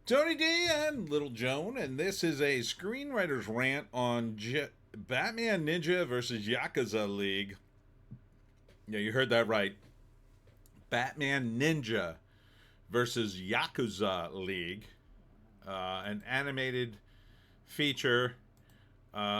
Tony D and Little Joan, and this is a screenwriter's rant on Batman Ninja versus Yakuza League. Yeah, you heard that right. Batman Ninja versus Yakuza League, an animated feature,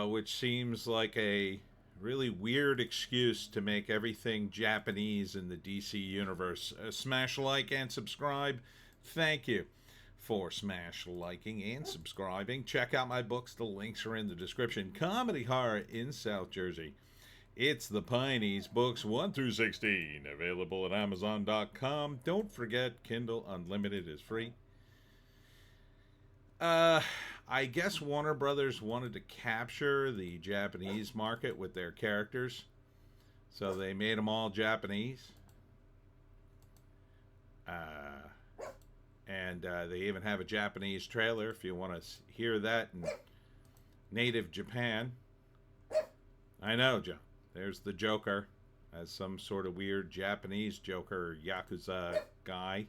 which seems like a really weird excuse to make everything Japanese in the DC universe. Smash like and subscribe. Thank you for smash liking and subscribing. Check out my books. The links are in the description. Comedy Horror in South Jersey. It's the Pineys, books 1 through 16, available at Amazon.com. Don't forget, Kindle Unlimited is free. I guess Warner Brothers wanted to capture the Japanese market with their characters, so they made them all Japanese. And they even have a Japanese trailer if you want to hear that in native Japan. I know, John. There's the Joker as some sort of weird Japanese Joker Yakuza guy.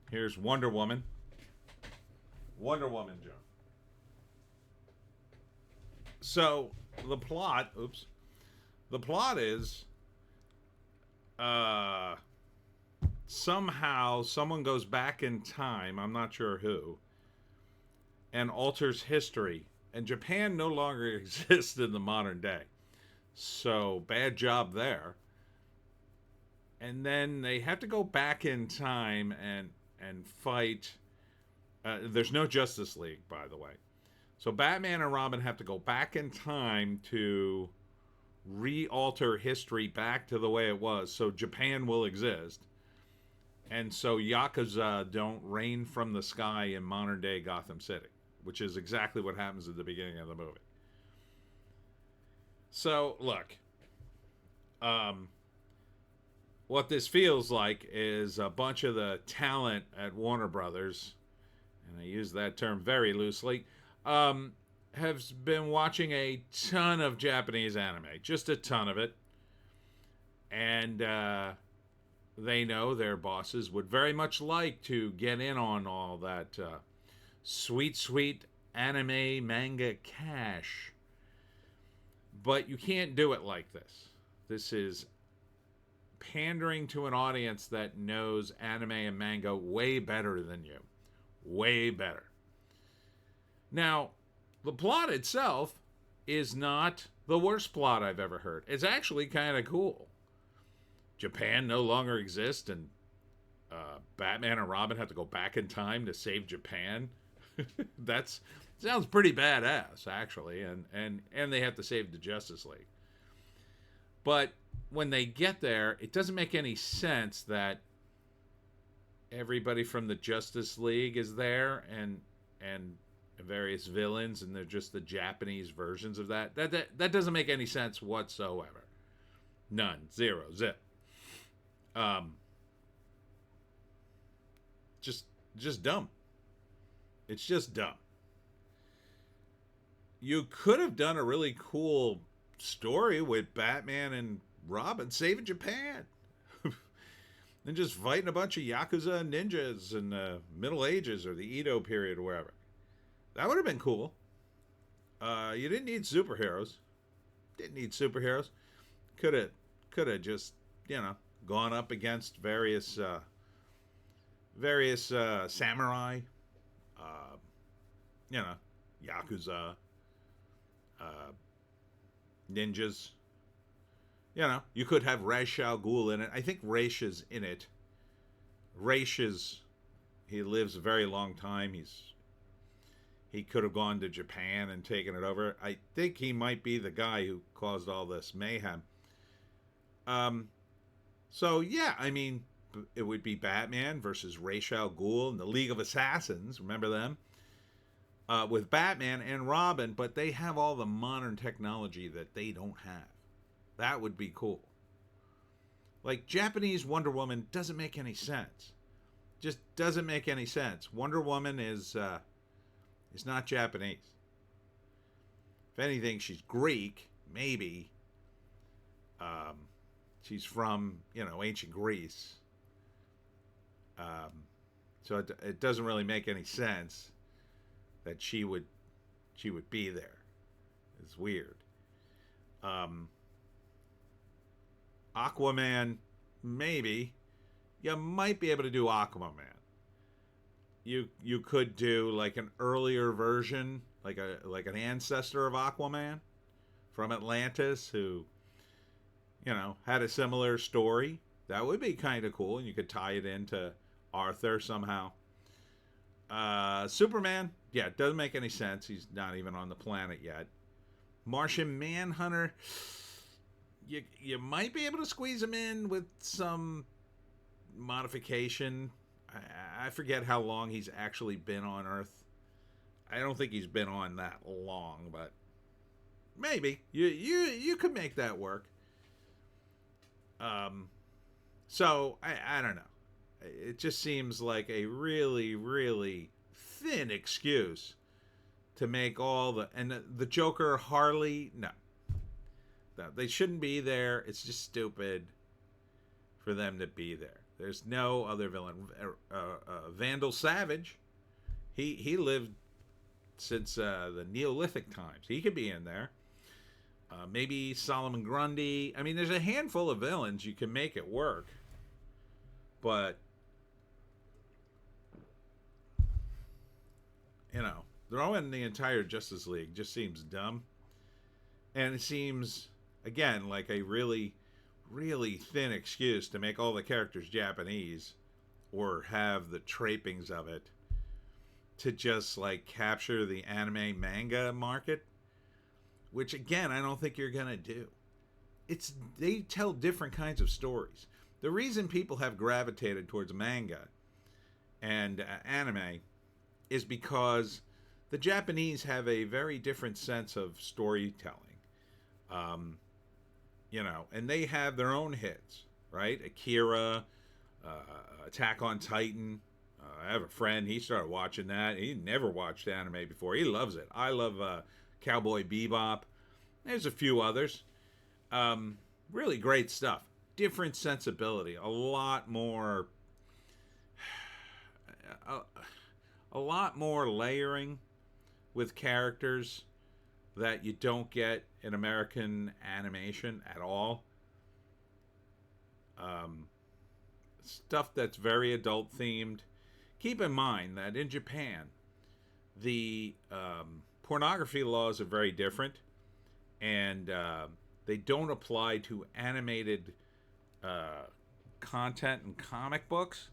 Here's Wonder Woman. Wonder Woman, John. So the plot is somehow someone goes back in time, I'm not sure who, and alters history. And Japan no longer exists in the modern day. So, bad job there. And then they have to go back in time and fight. There's no Justice League, by the way. So, Batman and Robin have to go back in time to re-alter history back to the way it was. So, Japan will exist. And so Yakuza don't rain from the sky in modern day Gotham City, which is exactly what happens at the beginning of the movie. So, look, what this feels like is a bunch of the talent at Warner Brothers, and I use that term very loosely, have been watching a ton of Japanese anime, just a ton of it. And they know their bosses would very much like to get in on all that sweet anime manga cash. But you can't do it like this. This is pandering to an audience that knows anime and manga way better than you. Way better. Now, the plot itself is not the worst plot I've ever heard. It's actually kind of cool. Japan no longer exists, and Batman and Robin have to go back in time to save Japan. That sounds pretty badass, actually, and they have to save the Justice League. But when they get there, it doesn't make any sense that everybody from the Justice League is there and various villains, and they're just the Japanese versions of that. That doesn't make any sense whatsoever. None. Zero. Zip. Just dumb. It's just dumb. You could have done a really cool story with Batman and Robin saving Japan. And just fighting a bunch of Yakuza ninjas in the Middle Ages or the Edo period or wherever. That would have been cool. You didn't need superheroes. Could have just, gone up against various samurai, Yakuza, ninjas. You could have Ra's al Ghul in it. I think Ra's is in it. He lives a very long time. He could have gone to Japan and taken it over. I think he might be the guy who caused all this mayhem. So, yeah, I mean, it would be Batman versus Ra's al Ghul and the League of Assassins. Remember them? With Batman and Robin, but they have all the modern technology that they don't have. That would be cool. Like, Japanese Wonder Woman doesn't make any sense. Just doesn't make any sense. Wonder Woman is not Japanese. If anything, she's Greek, maybe. She's from, ancient Greece. So it doesn't really make any sense that she would be there. It's weird. Um, Aquaman, maybe you might be able to do Aquaman. You could do like an earlier version, like an ancestor of Aquaman from Atlantis who had a similar story. That would be kind of cool, and you could tie it into Arthur somehow. Superman, yeah, it doesn't make any sense. He's not even on the planet yet. Martian Manhunter, you might be able to squeeze him in with some modification. I forget how long he's actually been on Earth. I don't think he's been on that long, but maybe you could make that work. So I don't know. It just seems like a really, really thin excuse to make all the Joker, Harley. No, they shouldn't be there. It's just stupid for them to be there. There's no other villain. Vandal Savage, he lived since the Neolithic times. He could be in there. Maybe Solomon Grundy. I mean, there's a handful of villains you can make it work, but throwing the entire Justice League just seems dumb, and it seems again like a really, really thin excuse to make all the characters Japanese or have the trappings of it to just like capture the anime manga market, which again I don't think you're gonna do. They tell different kinds of stories. The reason people have gravitated towards manga and anime is because the Japanese have a very different sense of storytelling. And they have their own hits, right? Akira, Attack on Titan. I have a friend, he started watching that. He never watched anime before. He loves it. I love Cowboy Bebop. There's a few others. Really great stuff. Different sensibility. A lot more layering with characters that you don't get in American animation at all. Stuff that's very adult themed. Keep in mind that in Japan, the pornography laws are very different, and they don't apply to animated content and comic books.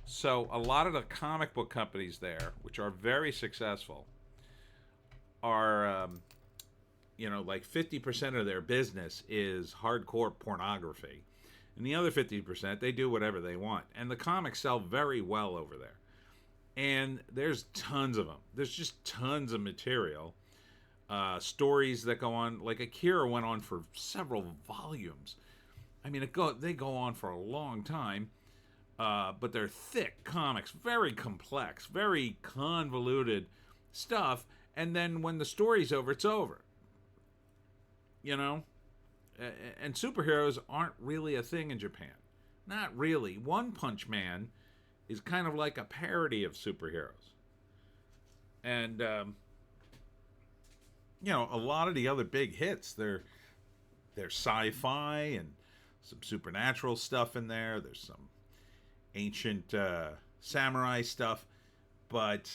So a lot of the comic book companies there, which are very successful, are like 50% of their business is hardcore pornography, and the other 50% they do whatever they want, and the comics sell very well over there, and there's tons of them. There's just tons of material, stories that go on. Like Akira went on for several volumes. I mean, they go on for a long time, but they're thick comics, very complex, very convoluted stuff. And then when the story's over, it's over. And superheroes aren't really a thing in Japan. Not really. One Punch Man is kind of like a parody of superheroes. And, a lot of the other big hits, they're sci-fi and some supernatural stuff in there. There's some ancient samurai stuff, but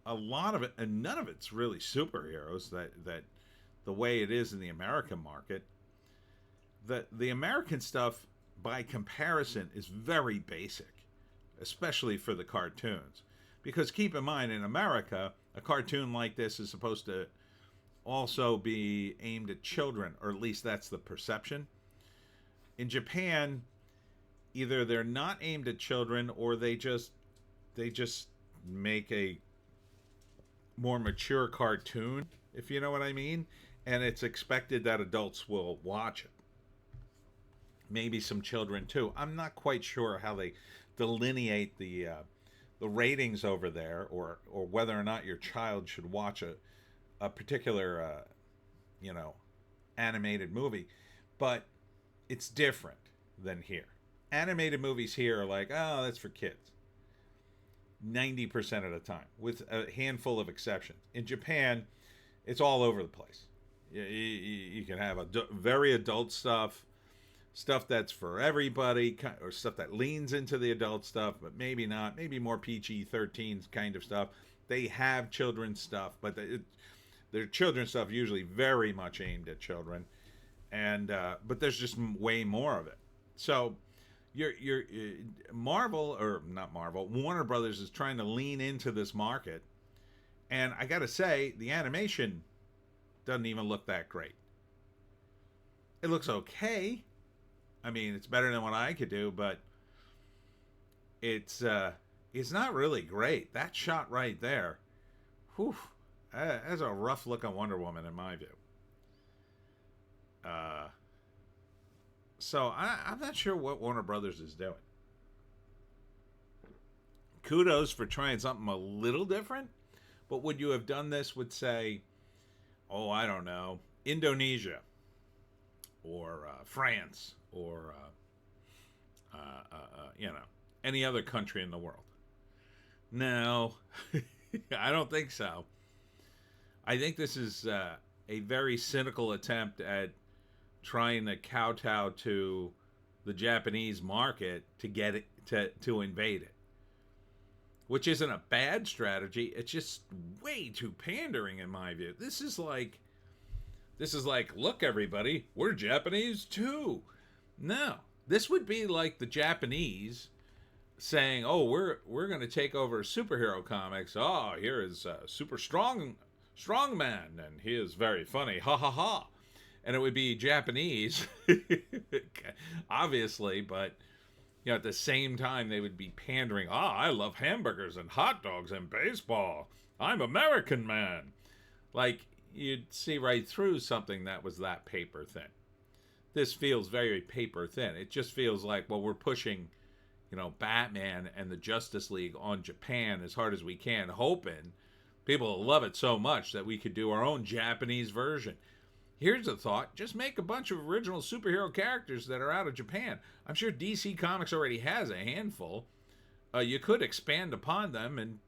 a lot of it, and none of it's really superheroes that the way it is in the American market. The American stuff, by comparison, is very basic, especially for the cartoons. Because keep in mind, in America, a cartoon like this is supposed to also be aimed at children, or at least that's the perception. In Japan, either they're not aimed at children, or they just make a more mature cartoon, if you know what I mean, and it's expected that adults will watch it. Maybe some children too. I'm not quite sure how they delineate the ratings over there, or whether or not your child should watch a particular animated movie, but it's different than here. Animated movies here are like, oh, that's for kids. 90% of the time, with a handful of exceptions. In Japan, it's all over the place. You can have very adult stuff, stuff that's for everybody, or stuff that leans into the adult stuff, but maybe not, maybe more PG-13 kind of stuff. They have children's stuff, but their children's stuff usually very much aimed at children, and but there's just way more of it. So you're Marvel, or not Marvel, Warner Brothers is trying to lean into this market, and I gotta say, the animation doesn't even look that great. It looks okay. I mean, it's better than what I could do, but it's not really great. That shot right there, whew, that's a rough look on Wonder Woman in my view. So I'm not sure what Warner Brothers is doing. Kudos for trying something a little different, but would you have done this with, say, oh, I don't know, Indonesia, or France, or any other country in the world? No, I don't think so. I think this is a very cynical attempt at trying to kowtow to the Japanese market to get it to invade it, which isn't a bad strategy. It's just way too pandering in my view. This is like, look, everybody, we're Japanese too. No, this would be like the Japanese saying, "Oh, we're going to take over superhero comics. Oh, here is Super Strong Man, and he is very funny. Ha ha ha." And it would be Japanese, obviously, but at the same time they would be pandering. I love hamburgers and hot dogs and baseball. I'm American man. Like, you'd see right through something that was that paper thin. This feels very paper thin. It just feels like, well, we're pushing, Batman and the Justice League on Japan as hard as we can, hoping people will love it so much that we could do our own Japanese version. Here's a thought. Just make a bunch of original superhero characters that are out of Japan. I'm sure DC Comics already has a handful. You could expand upon them and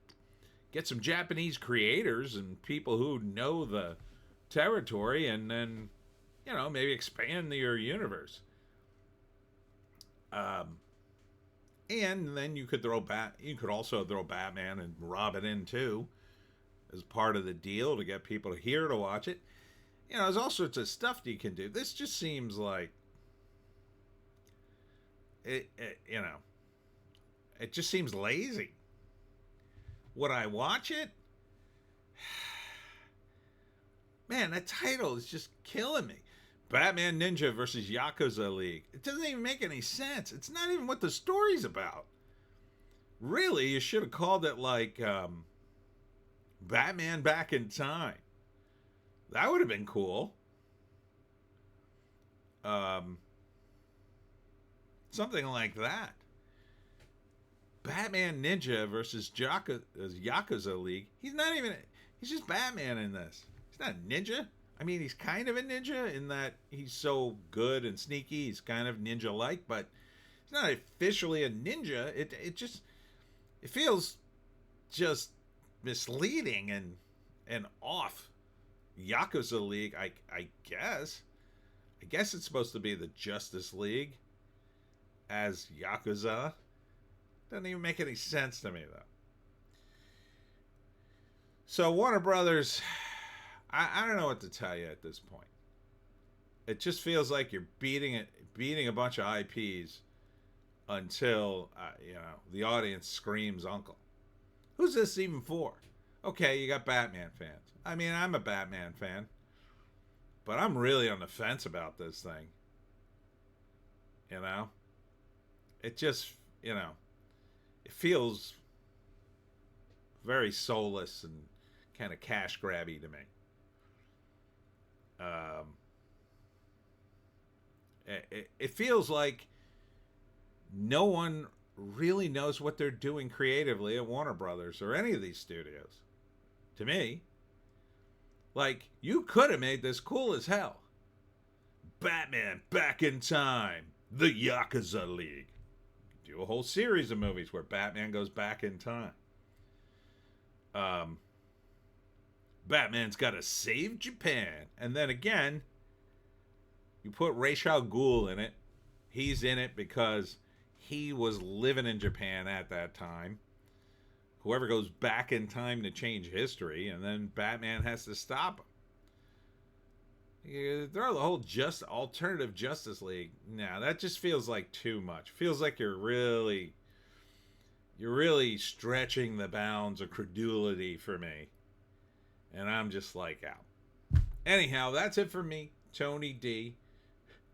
get some Japanese creators and people who know the territory, and then, maybe expand your universe. And then you could also throw Batman and Robin in too, as part of the deal to get people here to watch it. There's all sorts of stuff you can do. This just seems like it just seems lazy. Would I watch it? Man, that title is just killing me. Batman Ninja versus Yakuza League. It doesn't even make any sense. It's not even what the story's about. Really, you should have called it like Batman Back in Time. That would have been cool. Something like that. Batman Ninja versus Yakuza League. He's just Batman in this. He's not a ninja. I mean, he's kind of a ninja in that he's so good and sneaky. He's kind of ninja-like, but he's not officially a ninja. It feels just misleading and off. Yakuza League, I guess. I guess it's supposed to be the Justice League as Yakuza. Doesn't even make any sense to me, though. So Warner Brothers, I don't know what to tell you at this point. It just feels like you're beating a bunch of IPs until the audience screams uncle. Who's this even for? Okay, you got Batman fans. I mean, I'm a Batman fan, but I'm really on the fence about this thing. It just, it feels very soulless and kind of cash grabby to me. It feels like no one really knows what they're doing creatively at Warner Brothers or any of these studios. To me, like, you could have made this cool as hell. Batman Back in Time, the Yakuza League. Do a whole series of movies where Batman goes back in time. Um, Batman's got to save Japan. And then again, you put Ra's al Ghul in it. He's in it because he was living in Japan at that time. Whoever goes back in time to change history, and then Batman has to stop him. You throw the whole alternative Justice League. Now that just feels like too much. Feels like you're really stretching the bounds of credulity for me. And I'm just like out. Anyhow, that's it for me, Tony D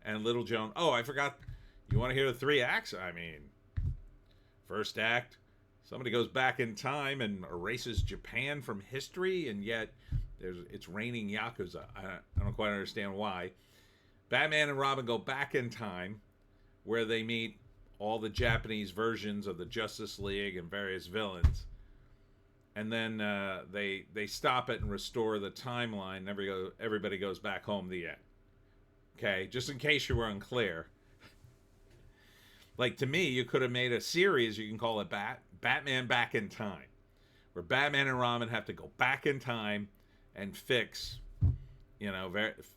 and Little Joan. Oh, I forgot. You want to hear the 3 acts? I mean, first act, somebody goes back in time and erases Japan from history, and yet it's raining Yakuza. I don't quite understand why. Batman and Robin go back in time, where they meet all the Japanese versions of the Justice League and various villains. And then they stop it and restore the timeline. And everybody goes back home. The end. Okay, just in case you were unclear. Like, to me, you could have made a series. You can call it Batman Back in Time, where Batman and Robin have to go back in time and fix,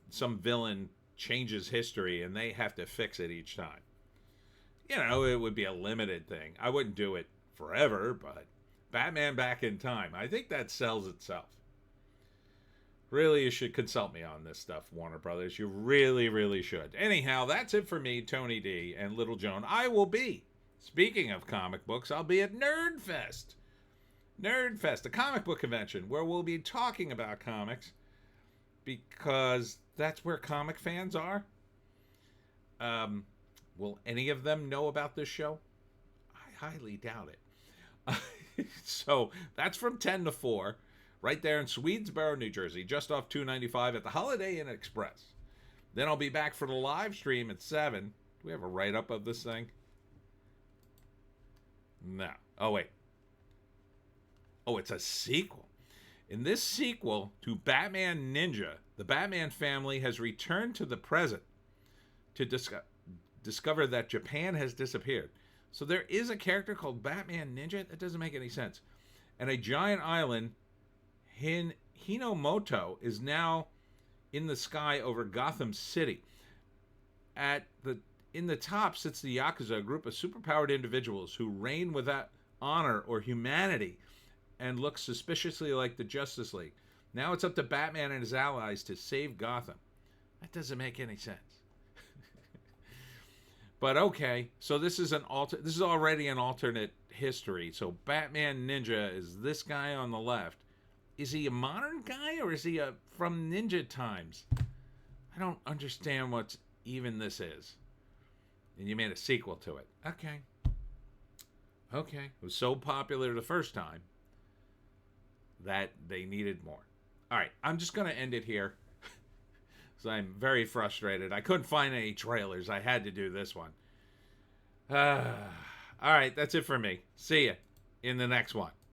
some villain changes history, and they have to fix it each time. It would be a limited thing. I wouldn't do it forever, but Batman Back in Time, I think that sells itself. Really, you should consult me on this stuff, Warner Brothers. You really, really should. Anyhow, that's it for me, Tony D and Little Joan. I will be, speaking of comic books, I'll be at Nerdfest. Nerdfest, a comic book convention where we'll be talking about comics because that's where comic fans are. Will any of them know about this show? I highly doubt it. So that's from 10 to 4, right there in Swedesboro, New Jersey, just off 295 at the Holiday Inn Express. Then I'll be back for the live stream at 7. Do we have a write-up of this thing? No. Oh, wait. Oh, it's a sequel. In this sequel to Batman Ninja, the Batman family has returned to the present to discover that Japan has disappeared. So there is a character called Batman Ninja? That doesn't make any sense. And a giant island, Hinomoto, is now in the sky over Gotham City. In the top sits the Yakuza, a group of superpowered individuals who reign without honor or humanity and look suspiciously like the Justice League. Now it's up to Batman and his allies to save Gotham. That doesn't make any sense. But okay, so this is already an alternate history. So Batman Ninja is this guy on the left. Is he a modern guy or is he from Ninja times? I don't understand what even this is. And you made a sequel to it. Okay. It was so popular the first time that they needed more. All right, I'm just going to end it here. So I'm very frustrated. I couldn't find any trailers. I had to do this one. All right, that's it for me. See ya in the next one.